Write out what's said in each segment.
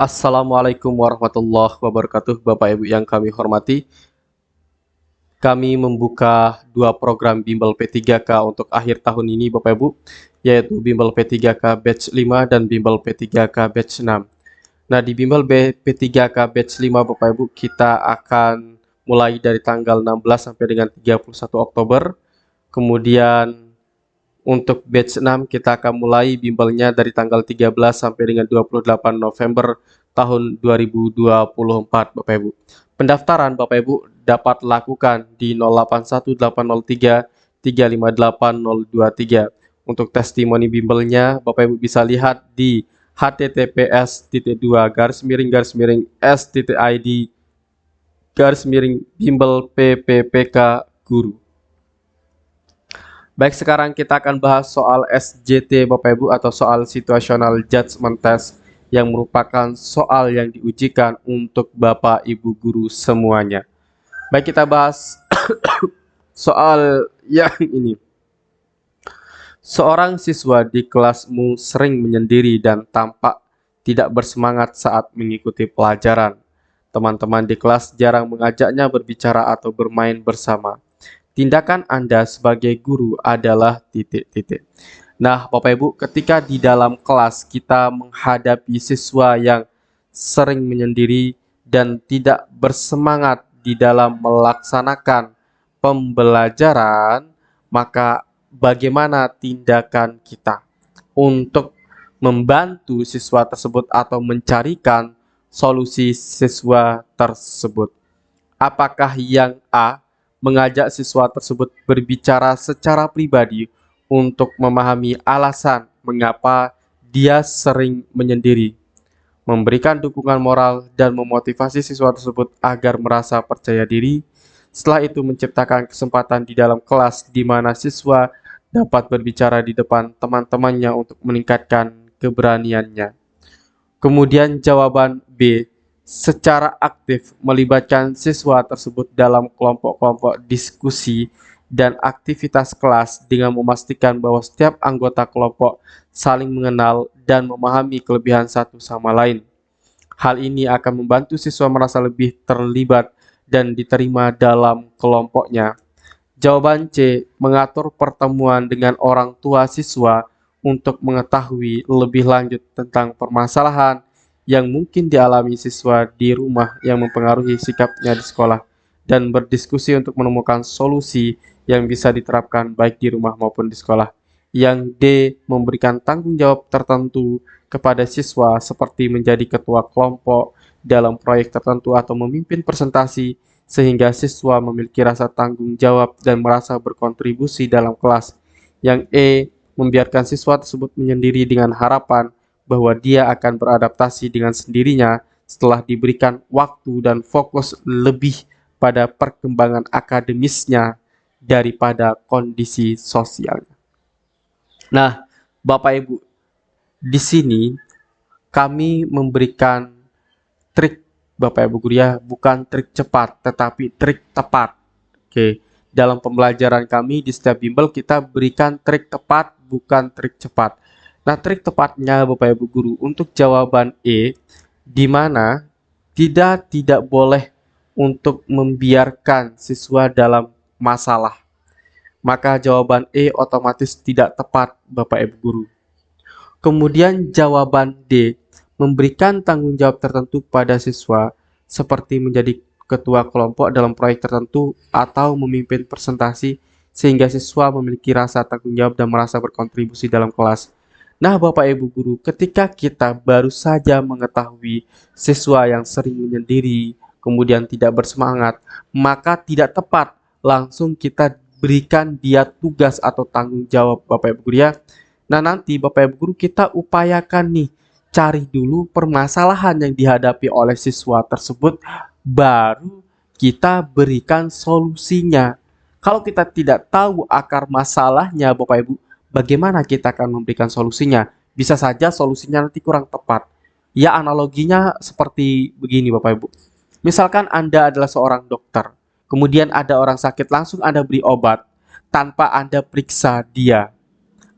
Assalamualaikum warahmatullahi wabarakatuh, Bapak Ibu yang kami hormati. Kami membuka dua program Bimbel P3K untuk akhir tahun ini, Bapak Ibu, yaitu Bimbel P3K Batch 5 dan Bimbel P3K Batch 6. Nah, di Bimbel P3K Batch 5, Bapak Ibu, kita akan mulai dari tanggal 16 sampai dengan 31 Oktober. Kemudian untuk batch 6 kita akan mulai bimbelnya dari tanggal 13 sampai dengan 28 November tahun 2024, Bapak Ibu. Pendaftaran Bapak Ibu dapat lakukan di 081803 358 023. Untuk testimoni bimbelnya Bapak Ibu bisa lihat di https://s.id/bimbel PPPK Guru. Baik, sekarang kita akan bahas soal SJT Bapak Ibu atau soal Situational Judgment Test yang merupakan soal yang diujikan untuk Bapak Ibu guru semuanya. Baik, kita bahas soal yang ini. Seorang siswa di kelasmu sering menyendiri dan tampak tidak bersemangat saat mengikuti pelajaran. Teman-teman di kelas jarang mengajaknya berbicara atau bermain bersama. Tindakan Anda sebagai guru adalah titik-titik. Nah, Bapak Ibu, ketika di dalam kelas kita menghadapi siswa yang sering menyendiri dan tidak bersemangat di dalam melaksanakan pembelajaran, maka bagaimana tindakan kita untuk membantu siswa tersebut atau mencarikan solusi siswa tersebut? Apakah yang A, mengajak siswa tersebut berbicara secara pribadi untuk memahami alasan mengapa dia sering menyendiri, memberikan dukungan moral dan memotivasi siswa tersebut agar merasa percaya diri. Setelah itu menciptakan kesempatan di dalam kelas di mana siswa dapat berbicara di depan teman-temannya untuk meningkatkan keberaniannya. Kemudian jawaban B, secara aktif melibatkan siswa tersebut dalam kelompok-kelompok diskusi dan aktivitas kelas dengan memastikan bahwa setiap anggota kelompok saling mengenal dan memahami kelebihan satu sama lain. Hal ini akan membantu siswa merasa lebih terlibat dan diterima dalam kelompoknya. Jawaban C, mengatur pertemuan dengan orang tua siswa untuk mengetahui lebih lanjut tentang permasalahan yang mungkin dialami siswa di rumah yang mempengaruhi sikapnya di sekolah, dan berdiskusi untuk menemukan solusi yang bisa diterapkan baik di rumah maupun di sekolah. Yang D, memberikan tanggung jawab tertentu kepada siswa seperti menjadi ketua kelompok dalam proyek tertentu atau memimpin presentasi sehingga siswa memiliki rasa tanggung jawab dan merasa berkontribusi dalam kelas. Yang E, membiarkan siswa tersebut menyendiri dengan harapan bahwa dia akan beradaptasi dengan sendirinya setelah diberikan waktu dan fokus lebih pada perkembangan akademisnya daripada kondisi sosialnya. Nah, Bapak Ibu, di sini kami memberikan trik, Bapak Ibu guru ya, bukan trik cepat tetapi trik tepat. Oke, dalam pembelajaran kami di setiap bimbel kita berikan trik tepat bukan trik cepat. Nah, trik tepatnya Bapak Ibu guru untuk jawaban E, di mana tidak boleh untuk membiarkan siswa dalam masalah. Maka jawaban E otomatis tidak tepat, Bapak Ibu guru. Kemudian jawaban D, memberikan tanggung jawab tertentu pada siswa seperti menjadi ketua kelompok dalam proyek tertentu atau memimpin presentasi sehingga siswa memiliki rasa tanggung jawab dan merasa berkontribusi dalam kelas. Nah, Bapak Ibu guru, ketika kita baru saja mengetahui siswa yang sering menyendiri, kemudian tidak bersemangat, maka tidak tepat langsung kita berikan dia tugas atau tanggung jawab, Bapak Ibu guru ya. Nah, nanti Bapak Ibu guru kita upayakan nih, cari dulu permasalahan yang dihadapi oleh siswa tersebut, baru kita berikan solusinya. Kalau kita tidak tahu akar masalahnya, Bapak Ibu, bagaimana kita akan memberikan solusinya? Bisa saja solusinya nanti kurang tepat. Ya, analoginya seperti begini, Bapak Ibu. Misalkan Anda adalah seorang dokter, kemudian ada orang sakit, langsung Anda beri obat tanpa Anda periksa dia.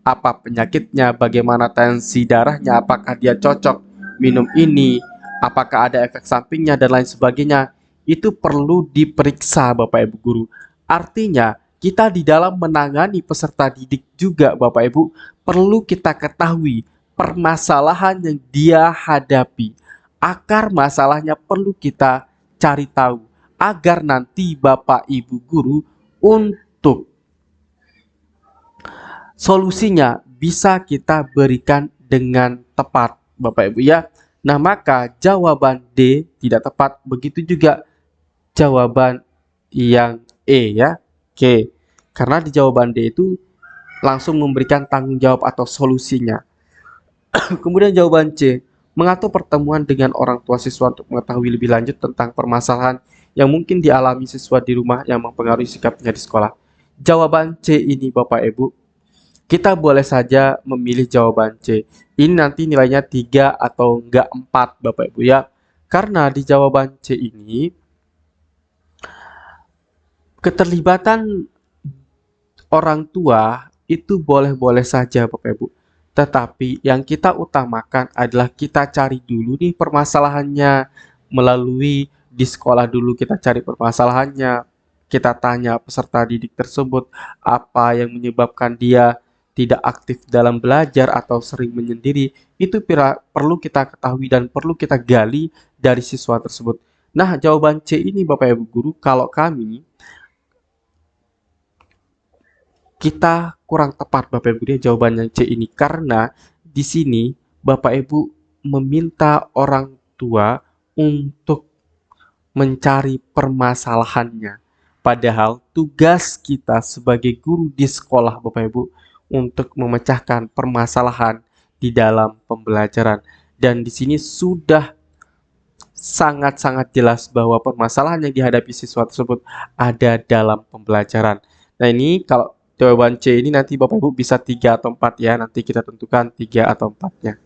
Apa penyakitnya, bagaimana tensi darahnya, apakah dia cocok minum ini apakah ada efek sampingnya dan lain sebagainya. Itu perlu diperiksa Bapak Ibu guru. Artinya, kita di dalam menangani peserta didik juga Bapak Ibu perlu kita ketahui permasalahan yang dia hadapi. Akar masalahnya perlu kita cari tahu agar nanti Bapak Ibu guru untuk solusinya bisa kita berikan dengan tepat Bapak Ibu ya. Nah, maka jawaban D tidak tepat, begitu juga jawaban yang E ya. Oke. Karena di jawaban D itu langsung memberikan tanggung jawab atau solusinya. Kemudian jawaban C, mengatur pertemuan dengan orang tua siswa untuk mengetahui lebih lanjut tentang permasalahan yang mungkin dialami siswa di rumah yang mempengaruhi sikapnya di sekolah. Jawaban C ini Bapak Ibu, kita boleh saja memilih jawaban C. Ini nanti nilainya 3 atau enggak 4 Bapak Ibu ya. Karena di jawaban C ini keterlibatan orang tua itu boleh-boleh saja Bapak Ibu. Tetapi yang kita utamakan adalah kita cari dulu nih permasalahannya. Melalui di sekolah dulu kita cari permasalahannya. Kita tanya peserta didik tersebut apa yang menyebabkan dia tidak aktif dalam belajar atau sering menyendiri. Itu perlu kita ketahui dan perlu kita gali dari siswa tersebut. Nah, jawaban C ini Bapak Ibu guru, kalau kami kita kurang tepat Bapak Ibu dia jawabannya C ini, karena di sini Bapak Ibu meminta orang tua untuk mencari permasalahannya. Padahal tugas kita sebagai guru di sekolah Bapak Ibu untuk memecahkan permasalahan di dalam pembelajaran. Dan di sini sudah sangat-sangat jelas bahwa permasalahan yang dihadapi siswa tersebut ada dalam pembelajaran. Nah, ini kalau jawaban C ini nanti Bapak Ibu bisa 3 atau 4 ya. Nanti kita tentukan 3 atau 4-nya.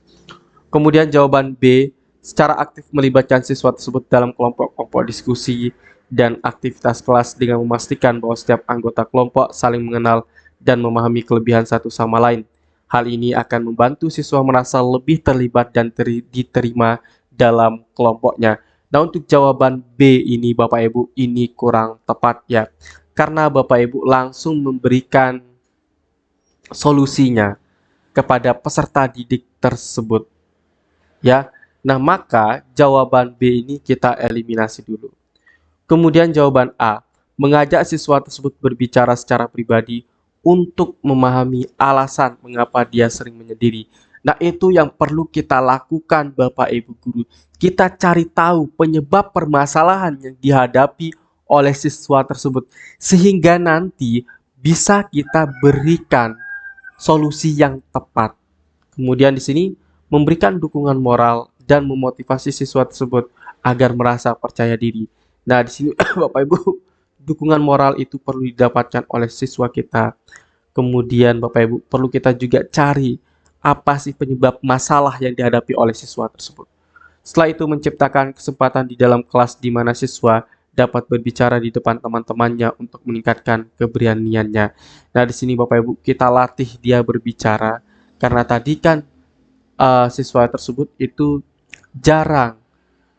Kemudian jawaban B, secara aktif melibatkan siswa tersebut dalam kelompok-kelompok diskusi dan aktivitas kelas dengan memastikan bahwa setiap anggota kelompok saling mengenal dan memahami kelebihan satu sama lain. Hal ini akan membantu siswa merasa lebih terlibat dan diterima dalam kelompoknya. Nah, untuk jawaban B ini Bapak Ibu ini kurang tepat ya. Karena Bapak Ibu langsung memberikan solusinya kepada peserta didik tersebut. Ya. Nah, maka jawaban B ini kita eliminasi dulu. Kemudian jawaban A, mengajak siswa tersebut berbicara secara pribadi untuk memahami alasan mengapa dia sering menyendiri. Nah, itu yang perlu kita lakukan Bapak Ibu guru. Kita cari tahu penyebab permasalahan yang dihadapi oleh siswa tersebut, sehingga nanti bisa kita berikan solusi yang tepat. Kemudian di sini memberikan dukungan moral dan memotivasi siswa tersebut agar merasa percaya diri. Nah, di sini Bapak Ibu, dukungan moral itu perlu didapatkan oleh siswa kita. Kemudian Bapak Ibu perlu kita juga cari apa sih penyebab masalah yang dihadapi oleh siswa tersebut. Setelah itu menciptakan kesempatan di dalam kelas di mana siswa dapat berbicara di depan teman-temannya untuk meningkatkan keberaniannya. Nah, di sini Bapak Ibu kita latih dia berbicara, karena tadi kan siswa tersebut itu jarang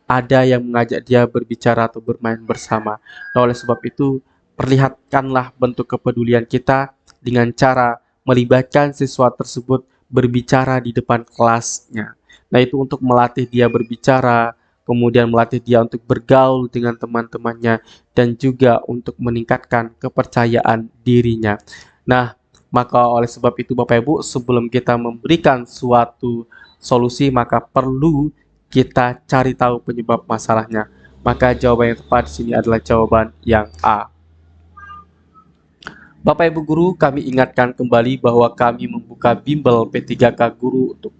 ada yang mengajak dia berbicara atau bermain bersama. Nah, oleh sebab itu perlihatkanlah bentuk kepedulian kita dengan cara melibatkan siswa tersebut berbicara di depan kelasnya. Nah, itu untuk melatih dia berbicara, kemudian melatih dia untuk bergaul dengan teman-temannya, dan juga untuk meningkatkan kepercayaan dirinya. Nah, maka oleh sebab itu Bapak Ibu, sebelum kita memberikan suatu solusi, maka perlu kita cari tahu penyebab masalahnya. Maka jawaban yang tepat di sini adalah jawaban yang A. Bapak Ibu guru, kami ingatkan kembali bahwa kami membuka bimbel P3K Guru untuk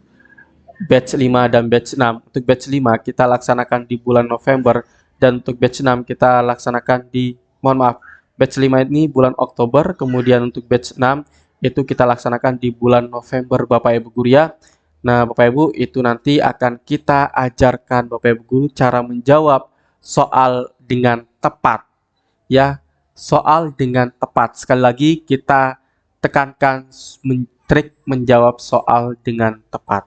batch 5 dan batch 6. Untuk batch 5 kita laksanakan di bulan November, dan untuk batch 6 kita laksanakan batch 5 ini bulan Oktober, kemudian untuk batch 6 itu kita laksanakan di bulan November Bapak Ibu guru ya. Nah, Bapak Ibu, itu nanti akan kita ajarkan Bapak Ibu guru cara menjawab soal dengan tepat. Ya, soal dengan tepat. Sekali lagi kita tekankan trik menjawab soal dengan tepat.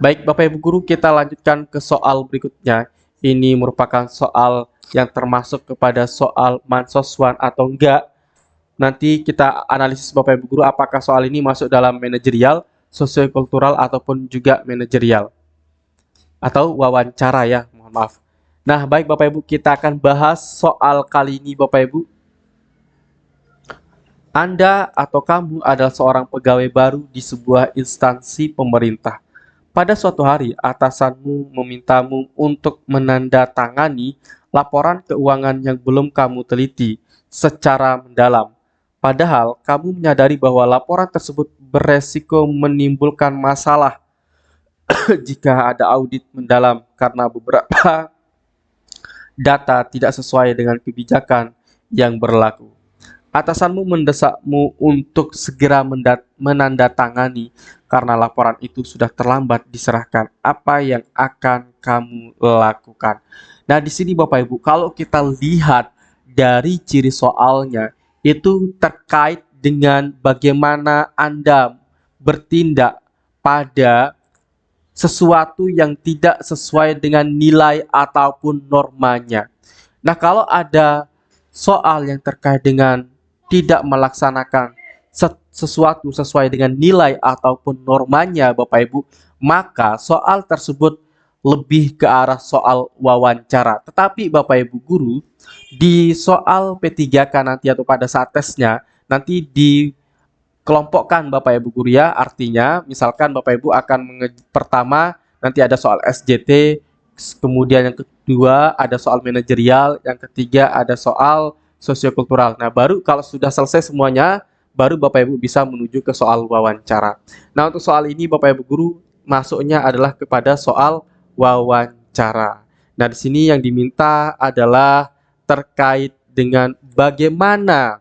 Baik, Bapak Ibu Guru, kita lanjutkan ke soal berikutnya. Ini merupakan soal yang termasuk kepada soal mansoswan atau enggak. Nanti kita analisis Bapak Ibu Guru apakah soal ini masuk dalam manajerial, sosiokultural ataupun juga manajerial atau wawancara ya, mohon maaf. Nah, baik Bapak Ibu, kita akan bahas soal kali ini Bapak Ibu. Anda atau kamu adalah seorang pegawai baru di sebuah instansi pemerintah. Pada suatu hari, atasanmu memintamu untuk menandatangani laporan keuangan yang belum kamu teliti secara mendalam. Padahal, kamu menyadari bahwa laporan tersebut beresiko menimbulkan masalah jika ada audit mendalam karena beberapa data tidak sesuai dengan kebijakan yang berlaku. Atasanmu mendesakmu untuk segera menandatangani karena laporan itu sudah terlambat diserahkan. Apa yang akan kamu lakukan? Nah, di sini Bapak Ibu, kalau kita lihat dari ciri soalnya, itu terkait dengan bagaimana Anda bertindak pada sesuatu yang tidak sesuai dengan nilai ataupun normanya. Nah, kalau ada soal yang terkait dengan tidak melaksanakan sesuatu sesuai dengan nilai ataupun normanya, Bapak Ibu, maka soal tersebut lebih ke arah soal wawancara. Tetapi Bapak Ibu Guru, di soal P3K nanti atau pada saat tesnya, nanti dikelompokkan Bapak Ibu Guru ya, artinya misalkan Bapak Ibu akan pertama nanti ada soal SJT, kemudian yang kedua ada soal manajerial, yang ketiga ada soal sosiokultural. Nah, baru kalau sudah selesai semuanya, baru Bapak Ibu bisa menuju ke soal wawancara. Nah, untuk soal ini Bapak Ibu Guru masuknya adalah kepada soal wawancara. Nah, di sini yang diminta adalah terkait dengan bagaimana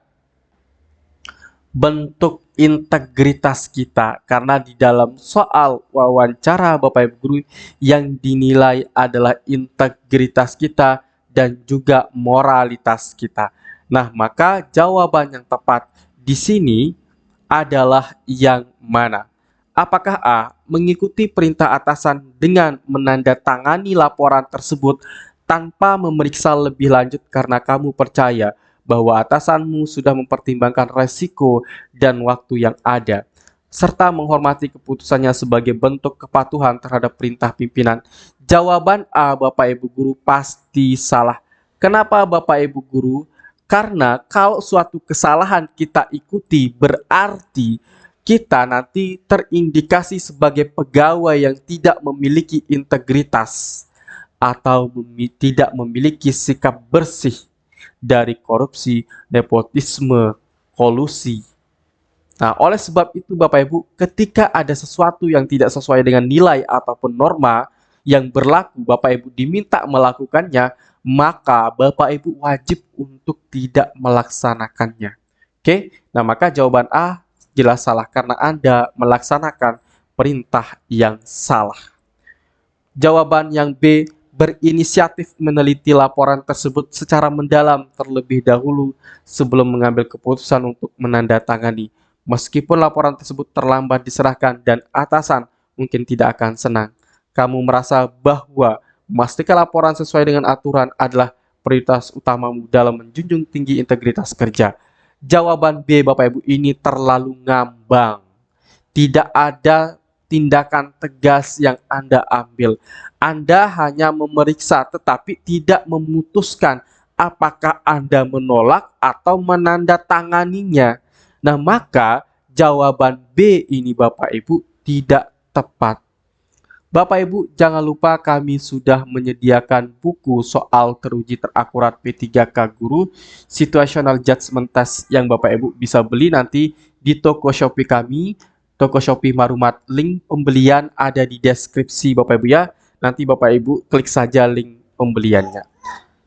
bentuk integritas kita, karena di dalam soal wawancara Bapak Ibu Guru yang dinilai adalah integritas kita dan juga moralitas kita. Nah, maka jawaban yang tepat di sini adalah yang mana? Apakah A. Mengikuti perintah atasan dengan menandatangani laporan tersebut tanpa memeriksa lebih lanjut karena kamu percaya bahwa atasanmu sudah mempertimbangkan resiko dan waktu yang ada, serta menghormati keputusannya sebagai bentuk kepatuhan terhadap perintah pimpinan? Jawaban A, Bapak Ibu Guru, pasti salah. Kenapa Bapak Ibu Guru? Karena kalau suatu kesalahan kita ikuti, berarti kita nanti terindikasi sebagai pegawai yang tidak memiliki integritas atau tidak memiliki sikap bersih dari korupsi, nepotisme, kolusi. Nah, oleh sebab itu Bapak Ibu, ketika ada sesuatu yang tidak sesuai dengan nilai ataupun norma yang berlaku, Bapak Ibu diminta melakukannya, maka Bapak Ibu wajib untuk tidak melaksanakannya. Oke, nah maka jawaban A jelas salah karena Anda melaksanakan perintah yang salah. Jawaban yang B, berinisiatif meneliti laporan tersebut secara mendalam terlebih dahulu sebelum mengambil keputusan untuk menandatangani. Meskipun laporan tersebut terlambat diserahkan dan atasan mungkin tidak akan senang, kamu merasa bahwa memastikan laporan sesuai dengan aturan adalah prioritas utamamu dalam menjunjung tinggi integritas kerja. Jawaban B, Bapak Ibu, ini terlalu ngambang. Tidak ada tindakan tegas yang Anda ambil. Anda hanya memeriksa tetapi tidak memutuskan apakah Anda menolak atau menandatanganinya. Nah, maka jawaban B ini Bapak Ibu tidak tepat. Bapak Ibu, jangan lupa kami sudah menyediakan buku soal teruji terakurat P3K Guru Situational Judgment Test yang Bapak Ibu bisa beli nanti di toko Shopee kami, toko Shopee Marumat. Link pembelian ada di deskripsi Bapak Ibu ya. Nanti Bapak Ibu klik saja link pembeliannya.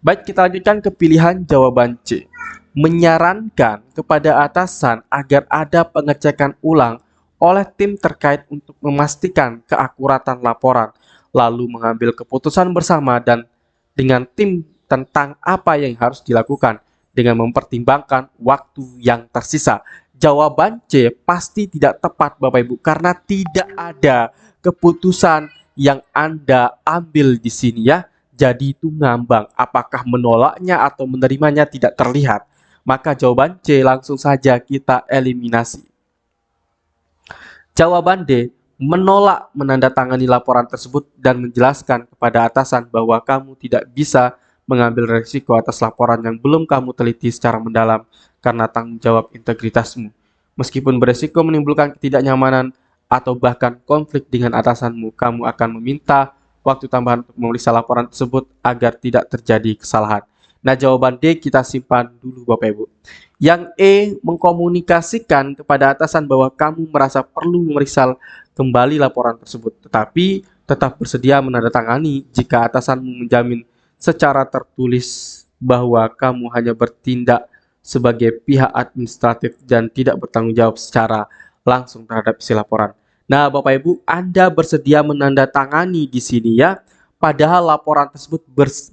Baik, kita lanjutkan ke pilihan jawaban C. Menyarankan kepada atasan agar ada pengecekan ulang oleh tim terkait untuk memastikan keakuratan laporan, lalu mengambil keputusan bersama dan dengan tim tentang apa yang harus dilakukan dengan mempertimbangkan waktu yang tersisa. Jawaban C pasti tidak tepat Bapak Ibu, karena tidak ada keputusan yang Anda ambil di sini ya. Jadi itu ngambang, apakah menolaknya atau menerimanya tidak terlihat. Maka jawaban C langsung saja kita eliminasi. Jawaban D, menolak menandatangani laporan tersebut dan menjelaskan kepada atasan bahwa kamu tidak bisa mengambil risiko atas laporan yang belum kamu teliti secara mendalam karena tanggung jawab integritasmu. Meskipun beresiko menimbulkan ketidaknyamanan atau bahkan konflik dengan atasanmu, kamu akan meminta waktu tambahan untuk memeriksa laporan tersebut agar tidak terjadi kesalahan. Nah, jawaban D kita simpan dulu Bapak Ibu. Yang E, mengkomunikasikan kepada atasan bahwa kamu merasa perlu memeriksa kembali laporan tersebut, tetapi tetap bersedia menandatangani jika atasanmu menjamin secara tertulis bahwa kamu hanya bertindak sebagai pihak administratif dan tidak bertanggung jawab secara langsung terhadap isi laporan. Nah, Bapak Ibu, Anda bersedia menandatangani di sini ya, padahal laporan tersebut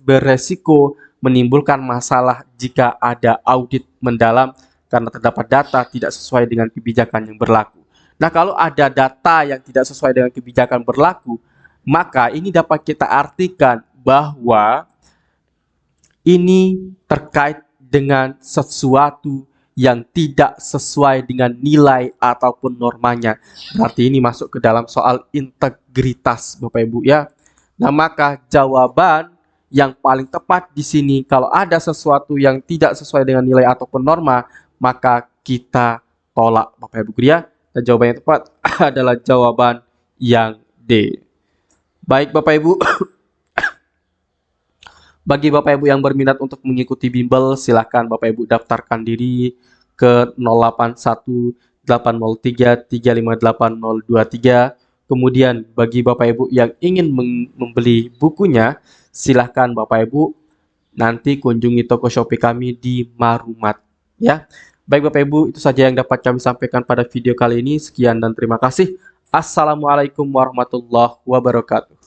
beresiko menimbulkan masalah jika ada audit mendalam karena terdapat data tidak sesuai dengan kebijakan yang berlaku. Nah, kalau ada data yang tidak sesuai dengan kebijakan berlaku, maka ini dapat kita artikan bahwa ini terkait dengan sesuatu yang tidak sesuai dengan nilai ataupun normanya. Berarti ini masuk ke dalam soal integritas Bapak Ibu ya. Nah, maka jawaban yang paling tepat di sini kalau ada sesuatu yang tidak sesuai dengan nilai ataupun norma, maka kita tolak Bapak Ibu ya. Dan jawaban yang tepat adalah jawaban yang D. Baik Bapak Ibu. Bagi Bapak Ibu yang berminat untuk mengikuti bimbel, silahkan Bapak Ibu daftarkan diri ke 081803358023. Kemudian bagi Bapak Ibu yang ingin membeli bukunya, silahkan Bapak Ibu nanti kunjungi toko Shopee kami di Marumat ya. Baik Bapak Ibu, itu saja yang dapat kami sampaikan pada video kali ini. Sekian dan terima kasih. Assalamualaikum warahmatullahi wabarakatuh.